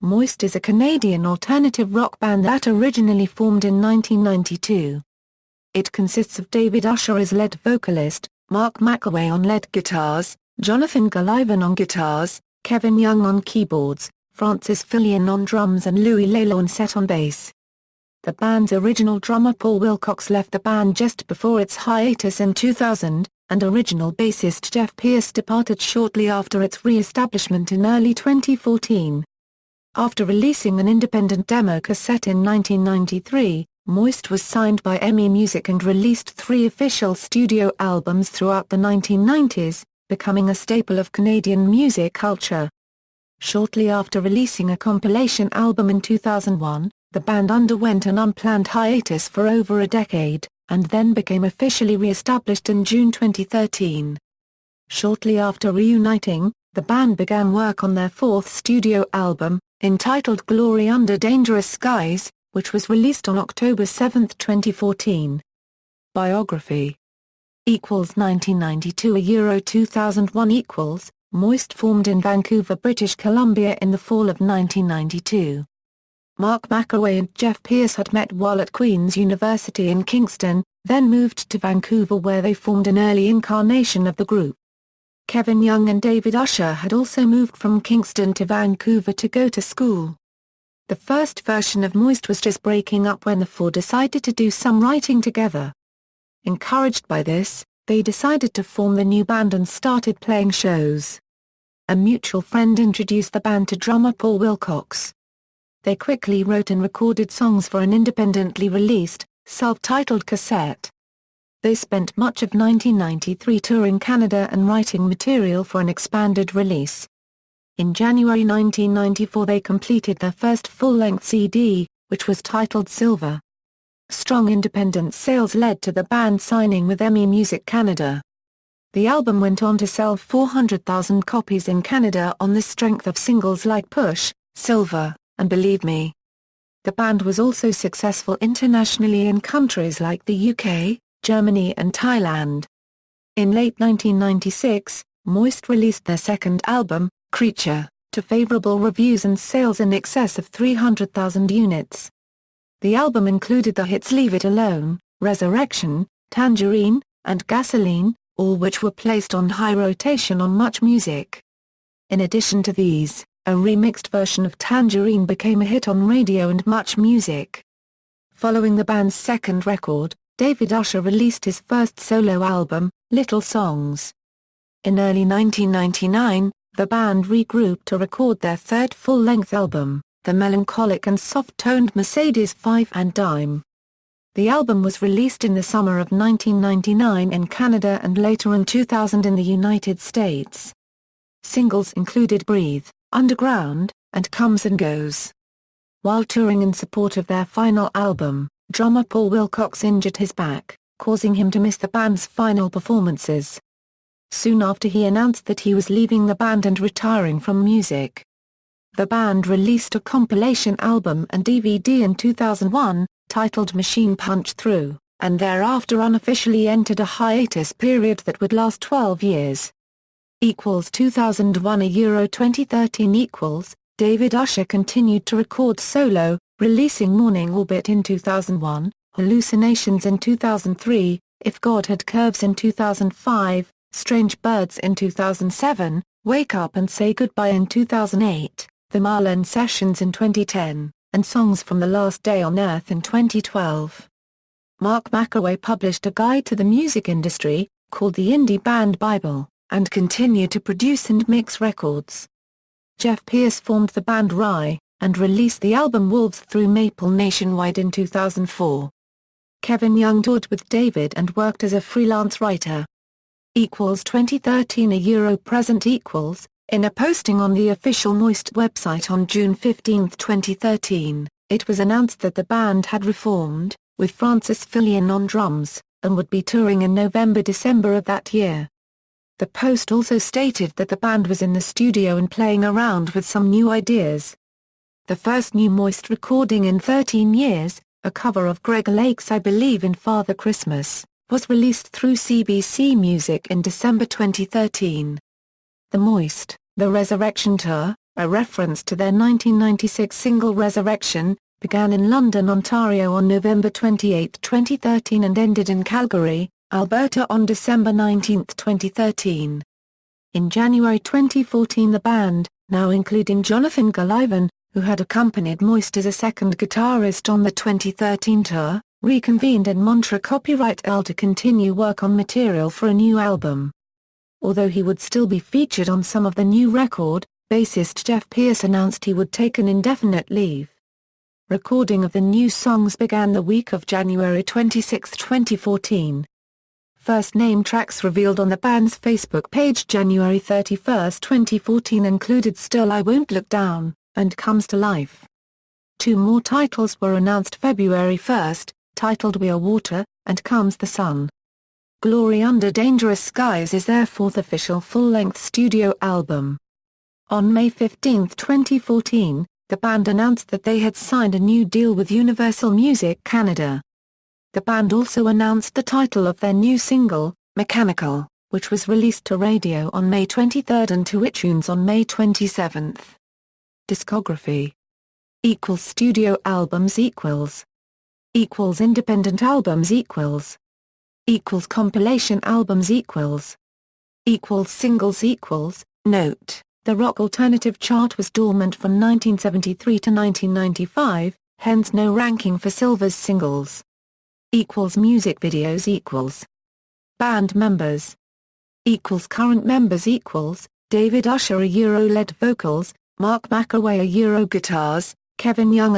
Moist is a Canadian alternative rock band that originally formed in 1992. It consists of David Usher as lead vocalist, Mark Makoway on lead guitars, Jonathan Gallivan on guitars, Kevin Young on keyboards, Francis Fillion on drums and Louis Lalancette on bass. The band's original drummer Paul Wilcox left the band just before its hiatus in 2000, and original bassist Jeff Pearce departed shortly after its re-establishment in early 2014. After releasing an independent demo cassette in 1993, Moist was signed by EMI Music and released 3 official studio albums throughout the 1990s, becoming a staple of Canadian music culture. Shortly after releasing a compilation album in 2001, the band underwent an unplanned hiatus for over a decade, and then became officially re-established in June 2013. Shortly after reuniting, the band began work on their 4th studio album, entitled Glory Under Dangerous Skies, which was released on October 7, 2014. Biography. 1992 – 2001 – Moist formed in Vancouver, British Columbia in the fall of 1992. Mark Makoway and Jeff Pearce had met while at Queen's University in Kingston, then moved to Vancouver where they formed an early incarnation of the group. Kevin Young and David Usher had also moved from Kingston to Vancouver to go to school. The first version of Moist was just breaking up when the 4 decided to do some writing together. Encouraged by this, they decided to form the new band and started playing shows. A mutual friend introduced the band to drummer Paul Wilcox. They quickly wrote and recorded songs for an independently released, self-titled cassette. They spent much of 1993 touring Canada and writing material for an expanded release. In January 1994 they completed their first full-length CD, which was titled Silver. Strong independent sales led to the band signing with EMI Music Canada. The album went on to sell 400,000 copies in Canada on the strength of singles like Push, Silver, and Believe Me. The band was also successful internationally in countries like the UK, Germany and Thailand. In late 1996, Moist released their second album, Creature, to favorable reviews and sales in excess of 300,000 units. The album included the hits Leave It Alone, Resurrection, Tangerine, and Gasoline, all which were placed on high rotation on Much Music. In addition to these, a remixed version of Tangerine became a hit on radio and Much Music. Following the band's second record, David Usher released his first solo album, Little Songs. In early 1999, the band regrouped to record their third full-length album, the melancholic and soft-toned Mercedes 5 and Dime. The album was released in the summer of 1999 in Canada and later in 2000 in the United States. Singles included Breathe, Underground, and Comes and Goes. While touring in support of their final album, drummer Paul Wilcox injured his back, causing him to miss the band's final performances. Soon after he announced that he was leaving the band and retiring from music. The band released a compilation album and DVD in 2001, titled Machine Punch Through, and thereafter unofficially entered a hiatus period that would last 12 years. 2001 – 2013 David Usher continued to record solo, releasing Morning Orbit in 2001, Hallucinations in 2003, If God Had Curves in 2005, Strange Birds in 2007, Wake Up and Say Goodbye in 2008, The Marlin Sessions in 2010, and Songs from the Last Day on Earth in 2012. Mark Makoway published a guide to the music industry, called the Indie Band Bible, and continued to produce and mix records. Jeff Pearce formed the band Rye, and released the album Wolves Through Maple nationwide in 2004. Kevin Young toured with David and worked as a freelance writer. 2013 – present in a posting on the official Moist website on June 15, 2013, it was announced that the band had reformed, with Francis Fillion on drums, and would be touring in November-December of that year. The post also stated that the band was in the studio and playing around with some new ideas. The first new Moist recording in 13 years, a cover of Greg Lake's I Believe in Father Christmas, was released through CBC Music in December 2013. The Moist, The Resurrection Tour, a reference to their 1996 single Resurrection, began in London, Ontario on November 28, 2013 and ended in Calgary, Alberta on December 19, 2013. In January 2014 the band, now including Jonathan Gallivan, who had accompanied Moist as a second guitarist on the 2013 tour, reconvened in Montreux Copyright L to continue work on material for a new album. Although he would still be featured on some of the new record, bassist Jeff Pearce announced he would take an indefinite leave. Recording of the new songs began the week of January 26, 2014. First name tracks revealed on the band's Facebook page January 31, 2014 included Still I Won't Look Down and Comes to Life. Two more titles were announced February 1, titled We Are Water, and Comes the Sun. Glory Under Dangerous Skies is their fourth official full-length studio album. On May 15, 2014, the band announced that they had signed a new deal with Universal Music Canada. The band also announced the title of their new single, Mechanical, which was released to radio on May 23 and to iTunes on May 27. Discography = studio albums = independent albums = compilation albums = singles = Note: the rock alternative chart was dormant from 1973 to 1995, hence no ranking for Silver's singles. Music videos = Band members = Current members = David Usher lead vocals, Mark Makoway guitars, Kevin Young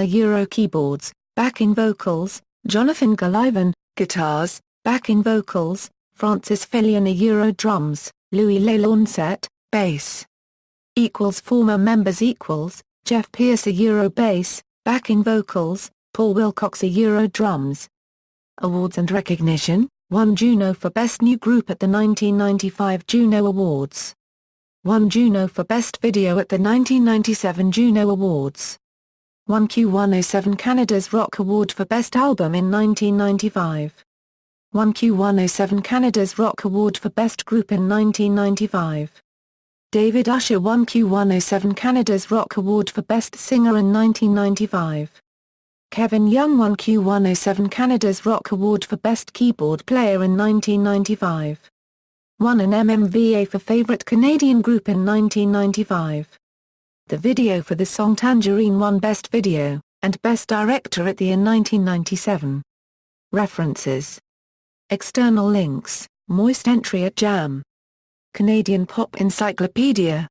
keyboards, backing vocals, Jonathan Gallivan guitars, backing vocals, Francis Fillion drums, Louis Lalancette bass. Former members = Jeff Pearce bass, backing vocals, Paul Wilcox drums. Awards and recognition: won Juno for Best New Group at the 1995 Juno Awards. Won Juno for Best Video at the 1997 Juno Awards. Won Q107 Canada's Rock Award for Best Album in 1995. Won Q107 Canada's Rock Award for Best Group in 1995. David Usher won Q107 Canada's Rock Award for Best Singer in 1995. Kevin Young won Q107 Canada's Rock Award for Best Keyboard Player in 1995. Won an MMVA for Favorite Canadian Group in 1995. The video for the song Tangerine won Best Video, and Best Director at the in 1997. References. External links: Moist entry at Jam. Canadian Pop Encyclopedia.